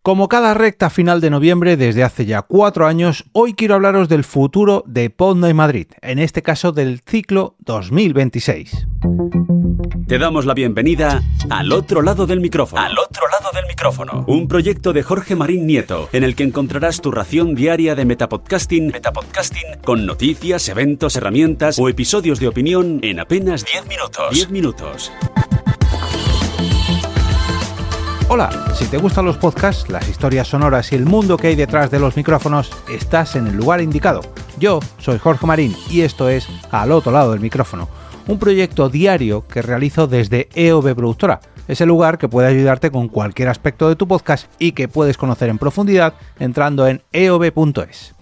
Como cada recta final de noviembre desde hace ya 4 años, hoy quiero hablaros del futuro de Podnight Madrid, en este caso del ciclo 2026. Te damos la bienvenida al otro lado del micrófono. Al otro lado del micrófono. Un proyecto de Jorge Marín Nieto, en el que encontrarás tu ración diaria de metapodcasting con noticias, eventos, herramientas o episodios de opinión en apenas 10 minutos. 10 minutos. Hola, si te gustan los podcasts, las historias sonoras y el mundo que hay detrás de los micrófonos, estás en el lugar indicado. Yo soy Jorge Marín y esto es Al otro lado del micrófono, un proyecto diario que realizo desde EOB Productora, ese lugar que puede ayudarte con cualquier aspecto de tu podcast y que puedes conocer en profundidad entrando en eob.es.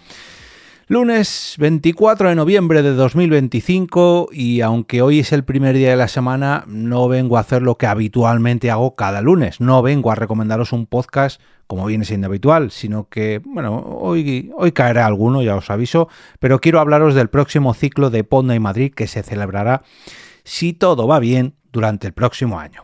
Lunes 24 de noviembre de 2025 y aunque hoy es el primer día de la semana, no vengo a hacer lo que habitualmente hago cada lunes. No vengo a recomendaros un podcast como viene siendo habitual, sino que, hoy caerá alguno, ya os aviso, pero quiero hablaros del próximo ciclo de Podnight Madrid que se celebrará, si todo va bien, durante el próximo año.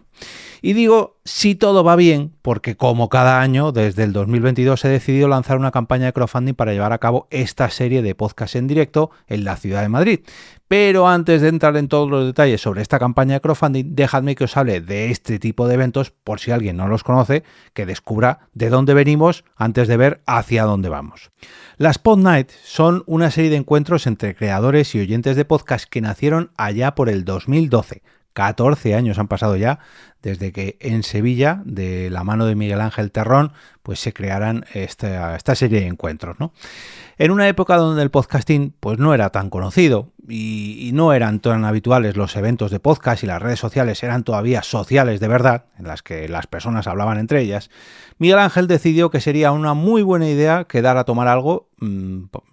Y digo si todo va bien porque como cada año desde el 2022 he decidido lanzar una campaña de crowdfunding para llevar a cabo esta serie de podcasts en directo en la ciudad de Madrid. Pero antes de entrar en todos los detalles sobre esta campaña de crowdfunding, dejadme que os hable de este tipo de eventos por si alguien no los conoce, que descubra de dónde venimos antes de ver hacia dónde vamos. Las Podnight son una serie de encuentros entre creadores y oyentes de podcast que nacieron allá por el 2012. 14 años han pasado ya desde que en Sevilla, de la mano de Miguel Ángel Terrón, pues se crearan esta serie de encuentros, ¿no? En una época donde el podcasting pues no era tan conocido y no eran tan habituales los eventos de podcast y las redes sociales eran todavía sociales de verdad, en las que las personas hablaban entre ellas, Miguel Ángel decidió que sería una muy buena idea quedar a tomar algo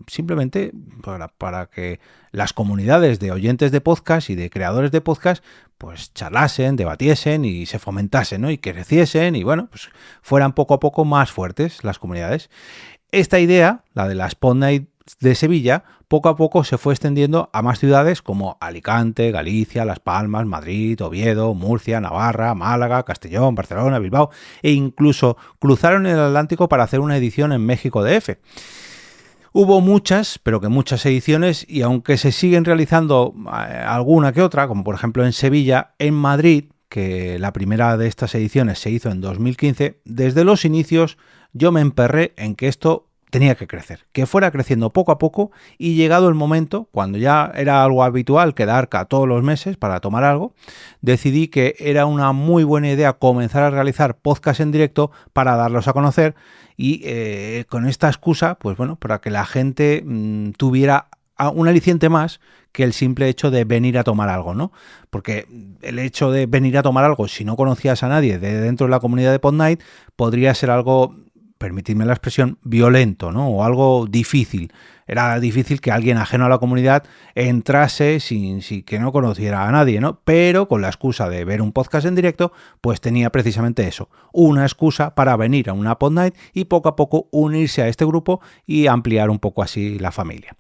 simplemente para que las comunidades de oyentes de podcast y de creadores de podcast pues charlasen, debatiesen y se fomentasen, ¿no? Y creciesen y pues fueran poco a poco más fuertes las comunidades. Esta idea, la de las Podnight de Sevilla, poco a poco se fue extendiendo a más ciudades como Alicante, Galicia, Las Palmas, Madrid, Oviedo, Murcia, Navarra, Málaga, Castellón, Barcelona, Bilbao e incluso cruzaron el Atlántico para hacer una edición en México DF. Hubo muchas, pero que muchas ediciones y aunque se siguen realizando alguna que otra, como por ejemplo en Sevilla, en Madrid, que la primera de estas ediciones se hizo en 2015, desde los inicios yo me emperré en que esto tenía que crecer, que fuera creciendo poco a poco y llegado el momento, cuando ya era algo habitual quedar todos los meses para tomar algo, decidí que era una muy buena idea comenzar a realizar podcasts en directo para darlos a conocer y con esta excusa, para que la gente tuviera un aliciente más que el simple hecho de venir a tomar algo, ¿no? Porque el hecho de venir a tomar algo, si no conocías a nadie de dentro de la comunidad de Podnight, podría ser algo, permitidme la expresión, violento, ¿no? O algo difícil. Era difícil que alguien ajeno a la comunidad entrase sin que no conociera a nadie, ¿no? Pero con la excusa de ver un podcast en directo, pues tenía precisamente eso, una excusa para venir a una Podnight y poco a poco unirse a este grupo y ampliar un poco así la familia.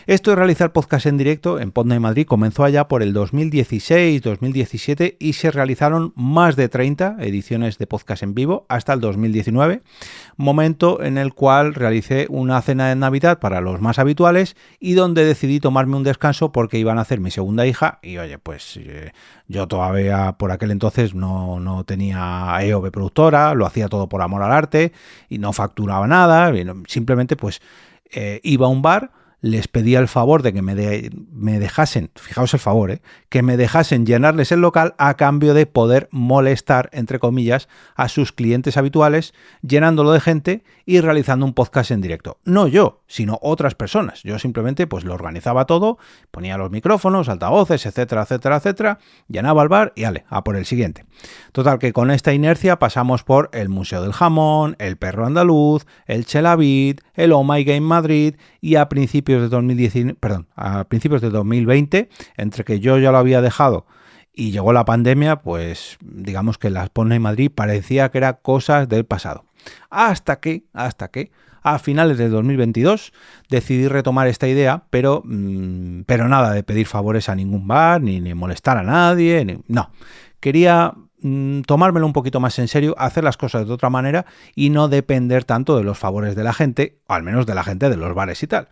Esto de realizar podcast en directo en Podnight Madrid comenzó allá por el 2016-2017 y se realizaron más de 30 ediciones de podcast en vivo hasta el 2019, momento en el cual realicé una cena de Navidad para los más habituales y donde decidí tomarme un descanso porque iban a hacer mi segunda hija y yo todavía por aquel entonces no tenía EOB Productora, lo hacía todo por amor al arte y no facturaba nada, simplemente iba a un bar, les pedía el favor de que me dejasen, fijaos el favor, que me dejasen llenarles el local a cambio de poder molestar, entre comillas, a sus clientes habituales, llenándolo de gente y realizando un podcast en directo. No yo, sino otras personas. Yo simplemente lo organizaba todo, ponía los micrófonos, altavoces, etcétera, etcétera, etcétera, llenaba el bar y a por el siguiente. Total que con esta inercia pasamos por el Museo del Jamón, el Perro Andaluz, el Chelavit, el Oh My Game Madrid y a principios de 2020, entre que yo ya lo había dejado y llegó la pandemia, digamos que las Podnight Madrid parecía que era cosas del pasado. Hasta que a finales de 2022 decidí retomar esta idea, pero nada de pedir favores a ningún bar, ni molestar a nadie, no. Quería tomármelo un poquito más en serio, hacer las cosas de otra manera y no depender tanto de los favores de la gente, o al menos de la gente de los bares y tal.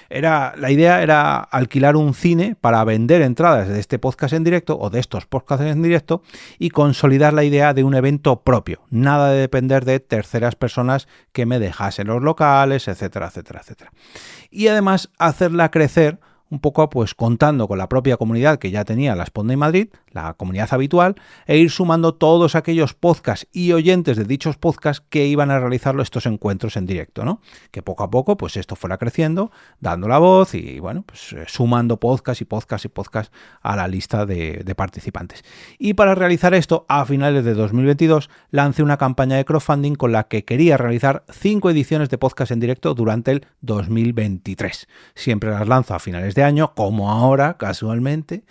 La idea era alquilar un cine para vender entradas de este podcast en directo o de estos podcasts en directo y consolidar la idea de un evento propio. Nada de depender de terceras personas que me dejasen los locales, etcétera, etcétera, etcétera. Y además hacerla crecer un poco pues contando con la propia comunidad que ya tenía la Spotnight Madrid, la comunidad habitual, e ir sumando todos aquellos podcasts y oyentes de dichos podcasts que iban a realizar estos encuentros en directo, ¿no? Que poco a poco pues esto fuera creciendo, dando la voz y bueno, pues sumando podcasts y podcasts y podcasts a la lista de participantes. Y para realizar esto, a finales de 2022 lancé una campaña de crowdfunding con la que quería realizar 5 ediciones de podcast en directo durante el 2023. Siempre las lanzo a finales de año, como ahora, casualmente,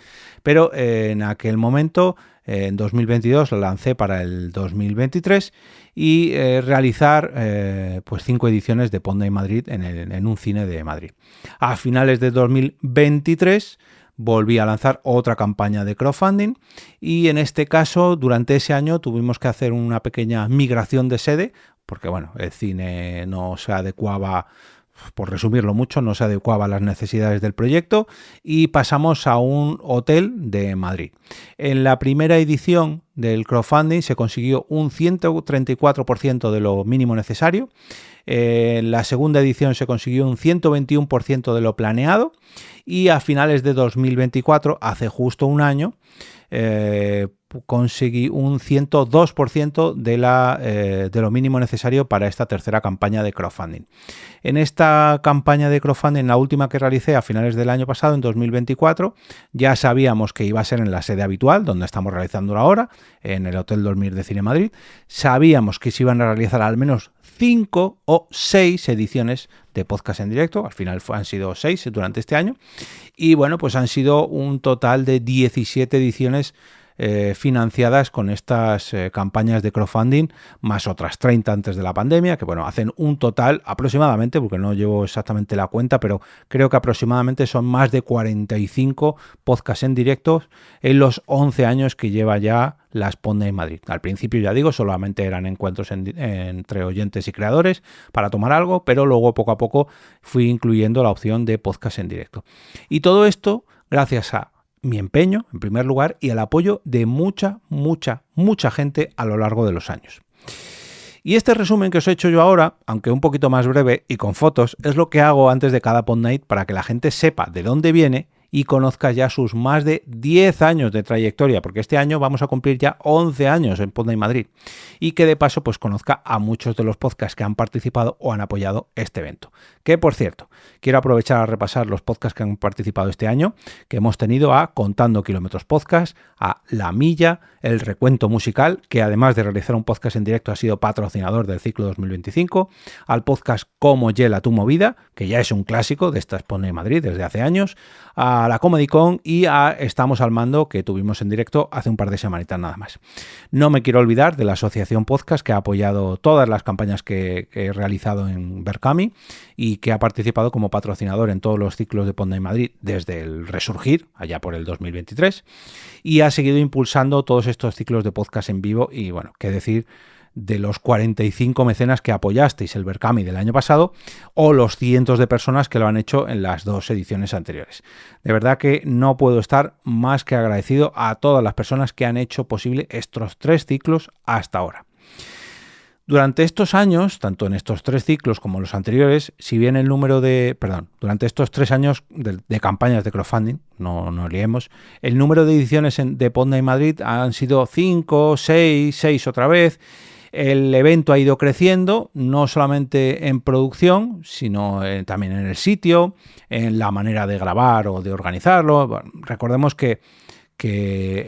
pero en aquel momento, en 2022, lo lancé para el 2023 y realizar pues 5 ediciones de Spotnight Madrid en un cine de Madrid. A finales de 2023 volví a lanzar otra campaña de crowdfunding y en este caso, durante ese año, tuvimos que hacer una pequeña migración de sede, porque bueno, el cine no se adecuaba, por resumirlo mucho, no se adecuaba a las necesidades del proyecto y pasamos a un hotel de Madrid. En la primera edición del crowdfunding se consiguió un 134% de lo mínimo necesario. En la segunda edición se consiguió un 121% de lo planeado y a finales de 2024, hace justo un año, conseguí un 102% de lo mínimo necesario para esta tercera campaña de crowdfunding. En esta campaña de crowdfunding, la última que realicé a finales del año pasado, en 2024, ya sabíamos que iba a ser en la sede habitual, donde estamos realizando ahora, en el Hotel Dormir de Cine Madrid. Sabíamos que se iban a realizar al menos 5 o 6 ediciones de podcast en directo. Al final han sido 6 durante este año. Y bueno, pues han sido un total de 17 ediciones financiadas con estas campañas de crowdfunding, más otras 30 antes de la pandemia, que bueno, hacen un total aproximadamente, porque no llevo exactamente la cuenta, pero creo que aproximadamente son más de 45 podcasts en directo en los 11 años que lleva ya la Spotnight Madrid. Al principio, ya digo, solamente eran encuentros entre oyentes y creadores para tomar algo, pero luego poco a poco fui incluyendo la opción de podcast en directo. Y todo esto gracias a mi empeño, en primer lugar, y el apoyo de mucha gente a lo largo de los años. Y este resumen que os he hecho yo ahora, aunque un poquito más breve y con fotos, es lo que hago antes de cada Spotnight para que la gente sepa de dónde viene y conozca ya sus más de 10 años de trayectoria, porque este año vamos a cumplir ya 11 años en Spotnight Madrid, y que de paso pues conozca a muchos de los podcasts que han participado o han apoyado este evento. Que por cierto, quiero aprovechar a repasar los podcasts que han participado este año, que hemos tenido a Contando Kilómetros Podcast, a La Milla, El Recuento Musical, que además de realizar un podcast en directo ha sido patrocinador del ciclo 2025, al podcast Cómo Hiela tu Movida, que ya es un clásico de esta Spotnight Madrid desde hace años, a la Comedy Con y a Estamos al Mando, que tuvimos en directo hace un par de semanitas nada más. No me quiero olvidar de la Asociación Podcast, que ha apoyado todas las campañas que he realizado en Berkami y que ha participado como patrocinador en todos los ciclos de Spotnight Madrid desde el resurgir, allá por el 2023, y ha seguido impulsando todos estos ciclos de podcast en vivo. Y bueno, qué decir de los 45 mecenas que apoyasteis el Berkami del año pasado o los cientos de personas que lo han hecho en las 2 ediciones anteriores. De verdad que no puedo estar más que agradecido a todas las personas que han hecho posible estos 3 ciclos hasta ahora. Durante estos años, tanto en estos 3 ciclos como en los anteriores, si bien durante estos 3 años de campañas de crowdfunding, no liemos, el número de ediciones de Spotnight Madrid han sido 5, 6 otra vez. El evento ha ido creciendo, no solamente en producción, sino también en el sitio, en la manera de grabar o de organizarlo. Bueno, recordemos que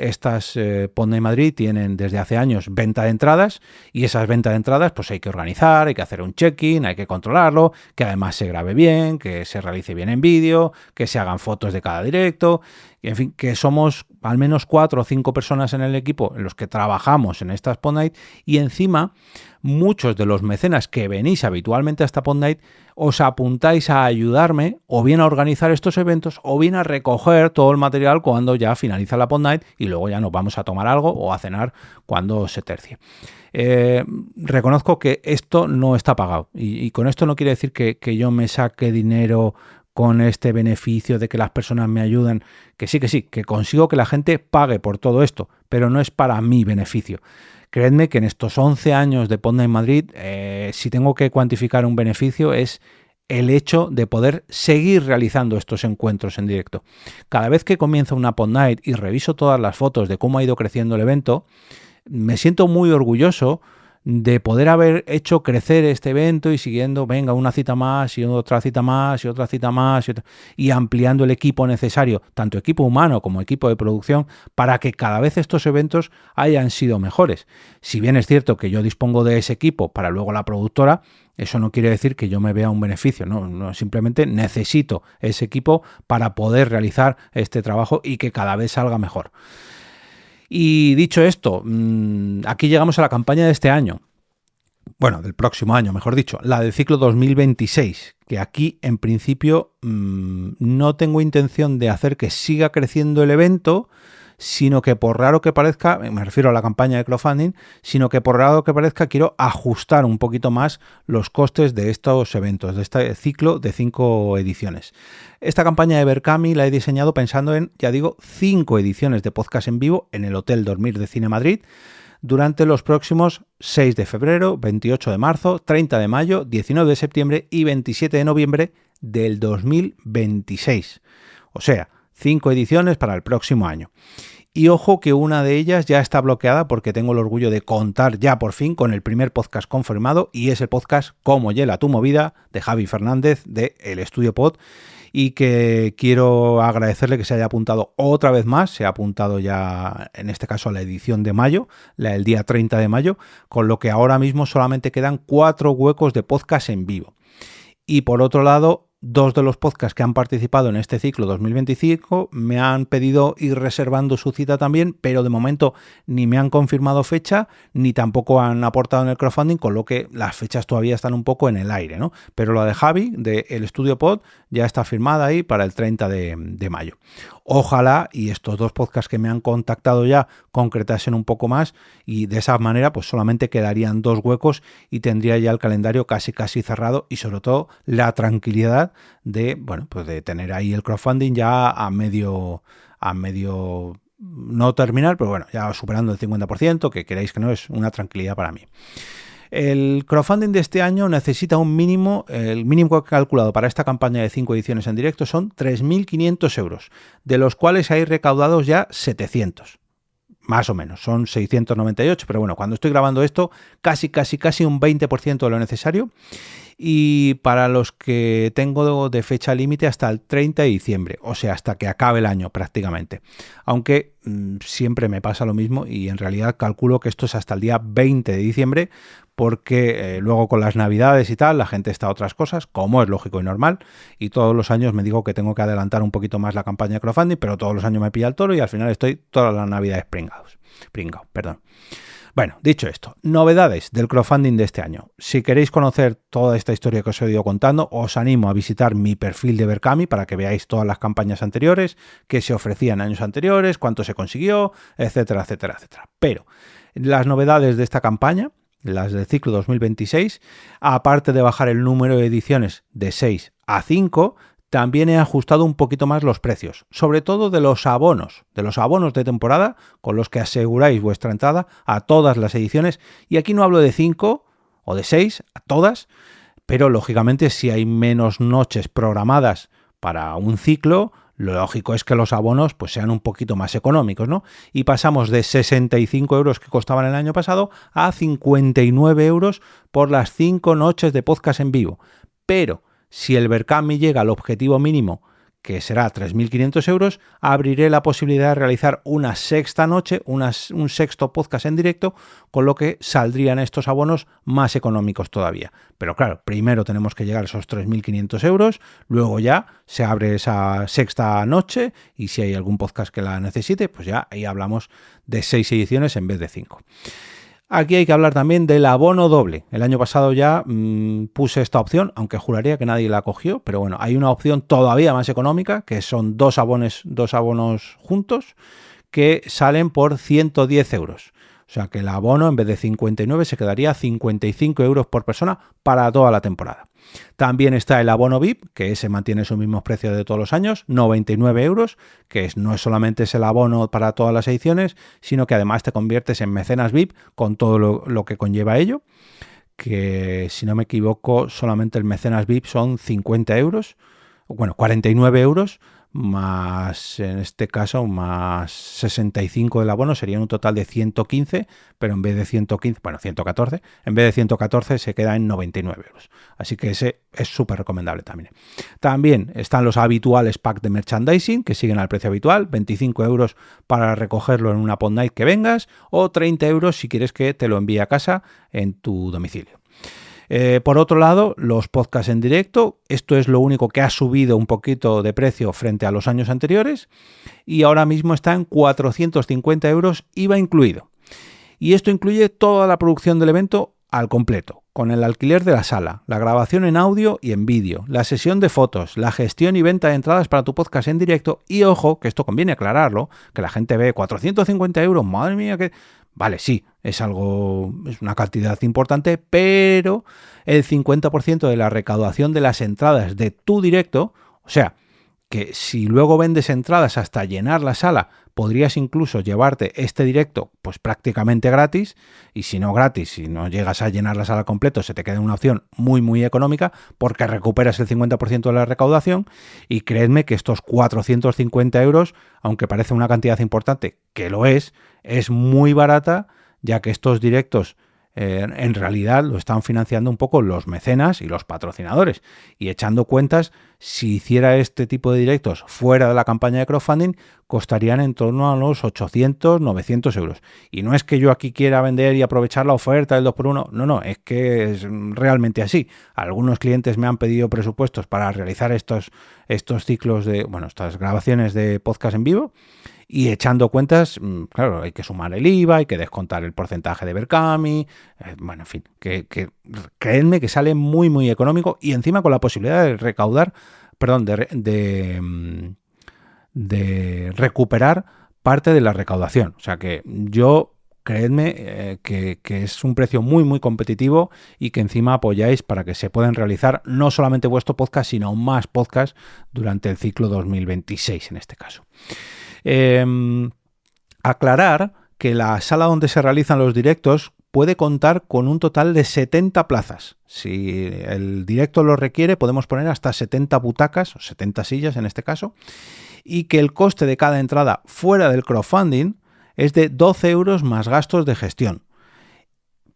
estas Spotnight Madrid tienen desde hace años venta de entradas, y esas ventas de entradas pues hay que organizar, hay que hacer un check-in, hay que controlarlo, que además se grabe bien, que se realice bien en vídeo, que se hagan fotos de cada directo, y en fin, que somos al menos 4 o 5 personas en el equipo en los que trabajamos en esta Spotnight, y encima muchos de los mecenas que venís habitualmente a esta Pod Night os apuntáis a ayudarme o bien a organizar estos eventos o bien a recoger todo el material cuando ya finaliza la Pod Night y luego ya nos vamos a tomar algo o a cenar cuando se tercie. Reconozco que esto no está pagado y con esto no quiere decir que yo me saque dinero con este beneficio de que las personas me ayudan, que sí, que consigo que la gente pague por todo esto, pero no es para mi beneficio. Creedme que en estos 11 años de Pod Night Madrid, si tengo que cuantificar un beneficio es el hecho de poder seguir realizando estos encuentros en directo. Cada vez que comienza una Pod Night y reviso todas las fotos de cómo ha ido creciendo el evento, me siento muy orgulloso de poder haber hecho crecer este evento y siguiendo, venga, una cita más y otra cita más y otra cita más y ampliando el equipo necesario, tanto equipo humano como equipo de producción, para que cada vez estos eventos hayan sido mejores. Si bien es cierto que yo dispongo de ese equipo para luego la productora, eso no quiere decir que yo me vea un beneficio, no, simplemente necesito ese equipo para poder realizar este trabajo y que cada vez salga mejor. Y dicho esto, aquí llegamos a la campaña de este año. Bueno, del próximo año, mejor dicho, la del ciclo 2026, que aquí en principio no tengo intención de hacer que siga creciendo el evento, sino que por raro que parezca, me refiero a la campaña de crowdfunding, sino que por raro que parezca quiero ajustar un poquito más los costes de estos eventos, de este ciclo de 5 ediciones. Esta campaña de Berkami la he diseñado pensando en, ya digo, 5 ediciones de podcast en vivo en el Hotel Dormir de Cine Madrid durante los próximos 6 de febrero, 28 de marzo, 30 de mayo, 19 de septiembre y 27 de noviembre del 2026. O sea, 5 ediciones para el próximo año. Y ojo que una de ellas ya está bloqueada porque tengo el orgullo de contar ya por fin con el primer podcast confirmado y es el podcast Cómo hiela tu movida de Javi Fernández de El Estudio Pod y que quiero agradecerle que se haya apuntado otra vez más, se ha apuntado ya en este caso a la edición de mayo, la del día 30 de mayo, con lo que ahora mismo solamente quedan 4 huecos de podcast en vivo. Y por otro lado, 2 de los podcasts que han participado en este ciclo 2025 me han pedido ir reservando su cita también, pero de momento ni me han confirmado fecha, ni tampoco han aportado en el crowdfunding, con lo que las fechas todavía están un poco en el aire, ¿no? Pero la de Javi, de El Estudio Pod, ya está firmada ahí para el 30 de mayo. Ojalá y estos 2 podcasts que me han contactado ya concretasen un poco más y de esa manera pues solamente quedarían 2 huecos y tendría ya el calendario casi cerrado y sobre todo la tranquilidad de, bueno, pues de tener ahí el crowdfunding ya a medio no terminar, pero bueno, ya superando el 50%, que queráis que no, es una tranquilidad para mí. El crowdfunding de este año necesita un mínimo, el mínimo calculado para esta campaña de 5 ediciones en directo son 3.500 euros, de los cuales hay recaudados ya 700. Más o menos, son 698, pero bueno, cuando estoy grabando esto, casi un 20% de lo necesario. Y para los que tengo de fecha límite hasta el 30 de diciembre, o sea, hasta que acabe el año prácticamente. Aunque siempre me pasa lo mismo y en realidad calculo que esto es hasta el día 20 de diciembre porque luego con las navidades y tal la gente está a otras cosas, como es lógico y normal, y todos los años me digo que tengo que adelantar un poquito más la campaña de crowdfunding, pero todos los años me pilla el toro y al final estoy todas las navidades pringao. Bueno, dicho esto, novedades del crowdfunding de este año. Si queréis conocer toda esta historia que os he ido contando, os animo a visitar mi perfil de Berkami para que veáis todas las campañas anteriores, qué se ofrecían años anteriores, cuánto se consiguió, etcétera, etcétera, etcétera. Pero las novedades de esta campaña, las del ciclo 2026, aparte de bajar el número de ediciones de 6 a 5, también he ajustado un poquito más los precios, sobre todo de los abonos de temporada con los que aseguráis vuestra entrada a todas las ediciones. Y aquí no hablo de 5 o de 6, a todas, pero lógicamente si hay menos noches programadas para un ciclo, lo lógico es que los abonos pues sean un poquito más económicos, ¿no? Y pasamos de 65 euros que costaban el año pasado a 59 euros por las 5 noches de podcast en vivo. Pero si el Berkami llega al objetivo mínimo, que será 3.500 euros, abriré la posibilidad de realizar una sexta noche, un sexto podcast en directo, con lo que saldrían estos abonos más económicos todavía. Pero claro, primero tenemos que llegar a esos 3.500 euros, luego ya se abre esa sexta noche y si hay algún podcast que la necesite, pues ya ahí hablamos de 6 ediciones en vez de 5. Aquí hay que hablar también del abono doble. El año pasado ya puse esta opción, aunque juraría que nadie la cogió, pero bueno, hay una opción todavía más económica, que son dos abonos juntos, que salen por 110 euros. O sea que el abono en vez de 59 se quedaría 55 euros por persona para toda la temporada. También está el abono VIP, que ese mantiene su mismo precio de todos los años, 99 euros, que no es solamente el abono para todas las ediciones, sino que además te conviertes en mecenas VIP con todo lo que conlleva ello, que si no me equivoco solamente el mecenas VIP son 50 euros, bueno, 49 euros, más en este caso más 65 del abono, serían un total de 115, pero en vez de 115, bueno, 114, en vez de 114 se queda en 99 euros. Así que ese es súper recomendable también. También están los habituales packs de merchandising, que siguen al precio habitual, 25 euros para recogerlo en una pod night que vengas, o 30 euros si quieres que te lo envíe a casa en tu domicilio. Por otro lado, los podcasts en directo, esto es lo único que ha subido un poquito de precio frente a los años anteriores y ahora mismo está en 450 euros IVA incluido. Y esto incluye toda la producción del evento al completo, con el alquiler de la sala, la grabación en audio y en vídeo, la sesión de fotos, la gestión y venta de entradas para tu podcast en directo y ojo, que esto conviene aclararlo, que la gente ve 450 euros, madre mía, que... Vale, sí, es una cantidad importante, pero el 50% de la recaudación de las entradas de tu directo, o sea, que si luego vendes entradas hasta llenar la sala, podrías incluso llevarte este directo pues prácticamente gratis, y si no gratis, si no llegas a llenar la sala completo, se te queda una opción muy muy económica porque recuperas el 50% de la recaudación y créeme que estos 450 euros, aunque parece una cantidad importante, que lo es muy barata, ya que estos directos en realidad lo están financiando un poco los mecenas y los patrocinadores. Y echando cuentas, si hiciera este tipo de directos fuera de la campaña de crowdfunding, costarían en torno a los 800, 900 euros. Y no es que yo aquí quiera vender y aprovechar la oferta del 2x1, no, es que es realmente así. Algunos clientes me han pedido presupuestos para realizar estos ciclos estas grabaciones de podcast en vivo. Y echando cuentas, claro, hay que sumar el IVA, hay que descontar el porcentaje de Berkami, en fin, que créanme que sale muy, muy económico y encima con la posibilidad de de recuperar parte de la recaudación. O sea que creedme que es un precio muy, muy competitivo y que encima apoyáis para que se puedan realizar no solamente vuestro podcast, sino más podcasts durante el ciclo 2026 en este caso. Aclarar que la sala donde se realizan los directos puede contar con un total de 70 plazas. Si el directo lo requiere, podemos poner hasta 70 butacas, o 70 sillas en este caso, y que el coste de cada entrada fuera del crowdfunding es de 12 euros más gastos de gestión.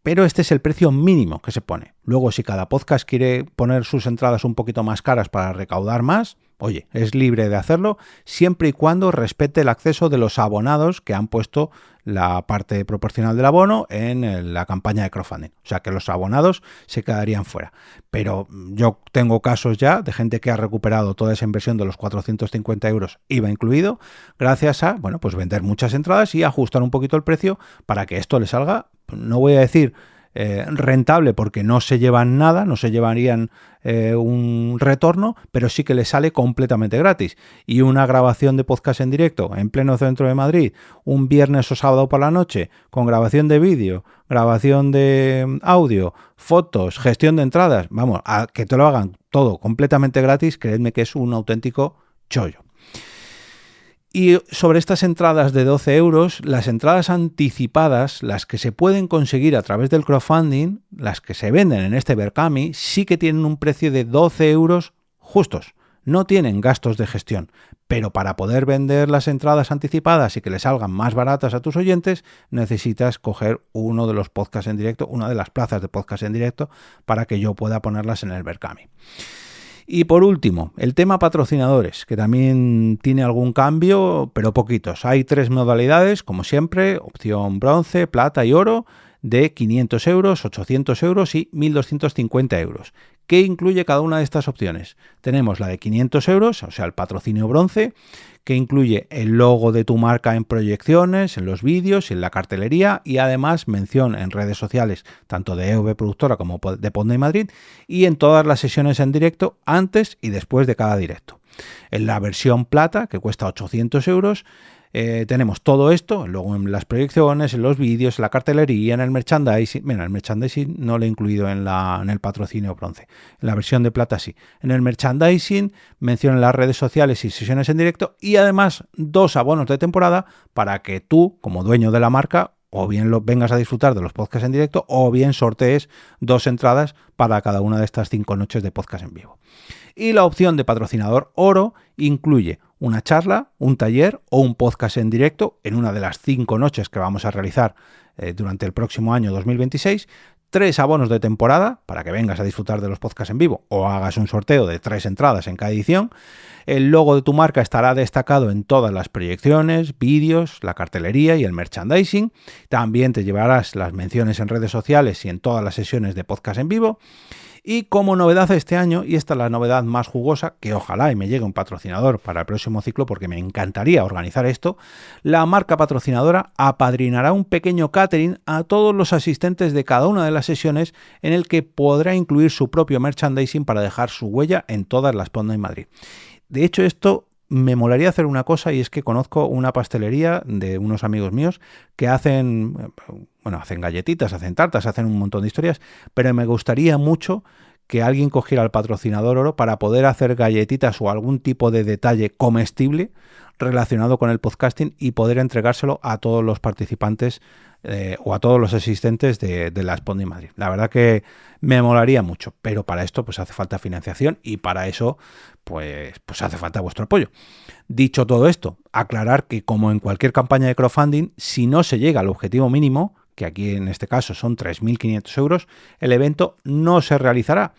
Pero este es el precio mínimo que se pone. Luego, si cada podcast quiere poner sus entradas un poquito más caras para recaudar más, oye, es libre de hacerlo, siempre y cuando respete el acceso de los abonados que han puesto la parte proporcional del abono en la campaña de crowdfunding. O sea que los abonados se quedarían fuera. Pero yo tengo casos ya de gente que ha recuperado toda esa inversión de los 450 euros IVA incluido, gracias a, pues vender muchas entradas y ajustar un poquito el precio para que esto le salga, no voy a decir rentable porque no se llevan nada, no se llevarían un retorno, pero sí que les sale completamente gratis. Y una grabación de podcast en directo en pleno centro de Madrid, un viernes o sábado por la noche, con grabación de vídeo, grabación de audio, fotos, gestión de entradas, a que te lo hagan todo completamente gratis, creedme que es un auténtico chollo. Y sobre estas entradas de 12 euros, las entradas anticipadas, las que se pueden conseguir a través del crowdfunding, las que se venden en este Berkami, sí que tienen un precio de 12 euros justos. No tienen gastos de gestión, pero para poder vender las entradas anticipadas y que les salgan más baratas a tus oyentes, necesitas coger uno de los podcasts en directo, una de las plazas de podcast en directo, para que yo pueda ponerlas en el Berkami. Y por último, el tema patrocinadores, que también tiene algún cambio, pero poquitos. Hay 3 modalidades, como siempre, opción bronce, plata y oro, de 500 euros, 800 euros y 1.250 euros. ¿Qué incluye cada una de estas opciones? Tenemos la de 500 euros, o sea, el patrocinio bronce, que incluye el logo de tu marca en proyecciones, en los vídeos, en la cartelería y además mención en redes sociales, tanto de EOB Productora como de Podnight Madrid, y en todas las sesiones en directo antes y después de cada directo. En la versión plata, que cuesta 800 euros, tenemos todo esto, luego en las proyecciones, en los vídeos, en la cartelería, en el merchandising. Bueno, el merchandising no lo he incluido en el patrocinio bronce, en la versión de plata sí. En el merchandising menciono en las redes sociales y sesiones en directo y además 2 abonos de temporada para que tú, como dueño de la marca, o bien vengas a disfrutar de los podcasts en directo o bien sortees 2 entradas para cada una de estas 5 noches de podcast en vivo. Y la opción de patrocinador oro incluye una charla, un taller o un podcast en directo en una de las 5 noches que vamos a realizar durante el próximo año 2026, 3 abonos de temporada para que vengas a disfrutar de los podcasts en vivo o hagas un sorteo de 3 entradas en cada edición. El logo de tu marca estará destacado en todas las proyecciones, vídeos, la cartelería y el merchandising. También te llevarás las menciones en redes sociales y en todas las sesiones de podcast en vivo. Y como novedad este año, y esta es la novedad más jugosa, que ojalá y me llegue un patrocinador para el próximo ciclo porque me encantaría organizar esto, la marca patrocinadora apadrinará un pequeño catering a todos los asistentes de cada una de las sesiones en el que podrá incluir su propio merchandising para dejar su huella en todas las Podnight Madrid. De hecho, esto me molaría hacer una cosa y es que conozco una pastelería de unos amigos míos que hacen galletitas, hacen tartas, hacen un montón de historias, pero me gustaría mucho que alguien cogiera el patrocinador oro para poder hacer galletitas o algún tipo de detalle comestible relacionado con el podcasting y poder entregárselo a todos los participantes o a todos los asistentes de la Podnight Madrid. La verdad que me molaría mucho, pero para esto pues hace falta financiación y para eso pues hace falta vuestro apoyo. Dicho todo esto, aclarar que como en cualquier campaña de crowdfunding, si no se llega al objetivo mínimo, que aquí en este caso son 3.500 euros, el evento no se realizará.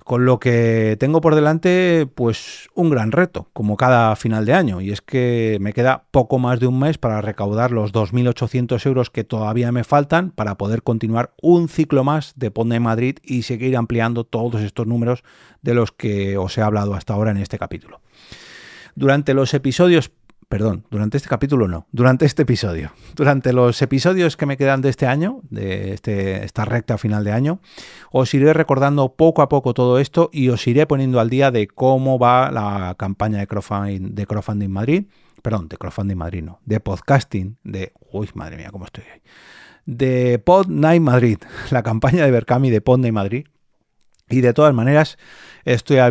Con lo que tengo por delante, pues un gran reto, como cada final de año, y es que me queda poco más de un mes para recaudar los 2.800 euros que todavía me faltan para poder continuar un ciclo más de Podnight Madrid y seguir ampliando todos estos números de los que os he hablado hasta ahora en este capítulo. Durante los episodios Durante los episodios que me quedan de este año, de esta recta final de año, os iré recordando poco a poco todo esto y os iré poniendo al día de cómo va la campaña de Crowdfunding Madrid, de podcasting, madre mía, cómo estoy hoy, de Podnight Madrid, la campaña de Berkami de Podnight Madrid. Y de todas maneras, estoy a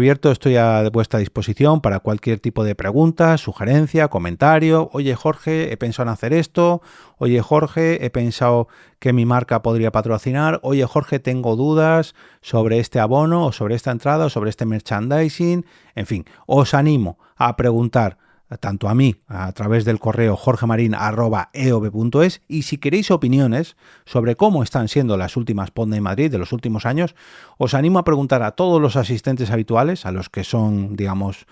vuestra disposición para cualquier tipo de pregunta, sugerencia, comentario. Oye, Jorge, he pensado en hacer esto. Oye, Jorge, he pensado que mi marca podría patrocinar. Oye, Jorge, tengo dudas sobre este abono o sobre esta entrada o sobre este merchandising. En fin, os animo a preguntar tanto a mí a través del correo jorgemarin@eob.es y si queréis opiniones sobre cómo están siendo las últimas Podnight Madrid de los últimos años, os animo a preguntar a todos los asistentes habituales, a los que son, digamos,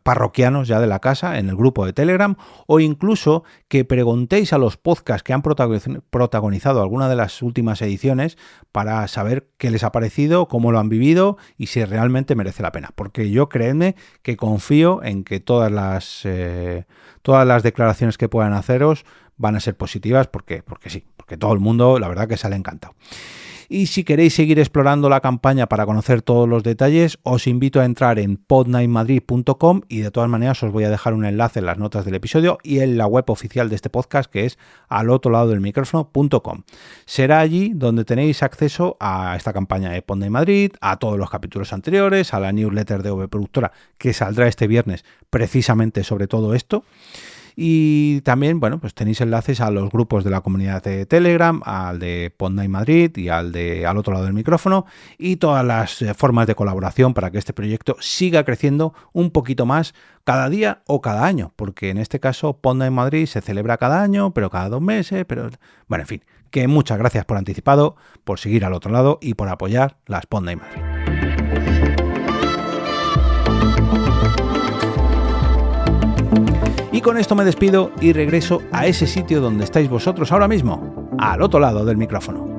parroquianos ya de la casa en el grupo de Telegram, o incluso que preguntéis a los podcasts que han protagonizado alguna de las últimas ediciones para saber qué les ha parecido, cómo lo han vivido y si realmente merece la pena, porque yo creedme que confío en que todas las declaraciones que puedan haceros van a ser positivas porque todo el mundo la verdad que sale encantado. Y si queréis seguir explorando la campaña para conocer todos los detalles, os invito a entrar en podnightmadrid.com y de todas maneras os voy a dejar un enlace en las notas del episodio y en la web oficial de este podcast, que es alotroladodelmicrófono.com. Será allí donde tenéis acceso a esta campaña de Podnight Madrid, a todos los capítulos anteriores, a la newsletter de EOB Productora que saldrá este viernes precisamente sobre todo esto. Y también, pues tenéis enlaces a los grupos de la comunidad de Telegram, al de Podnight Madrid y al otro lado del micrófono, y todas las formas de colaboración para que este proyecto siga creciendo un poquito más cada día o cada año, porque en este caso Podnight Madrid se celebra cada año, pero cada 2 meses, en fin, que muchas gracias por anticipado, por seguir al otro lado y por apoyar las Podnight Madrid. Y con esto me despido y regreso a ese sitio donde estáis vosotros ahora mismo, al otro lado del micrófono.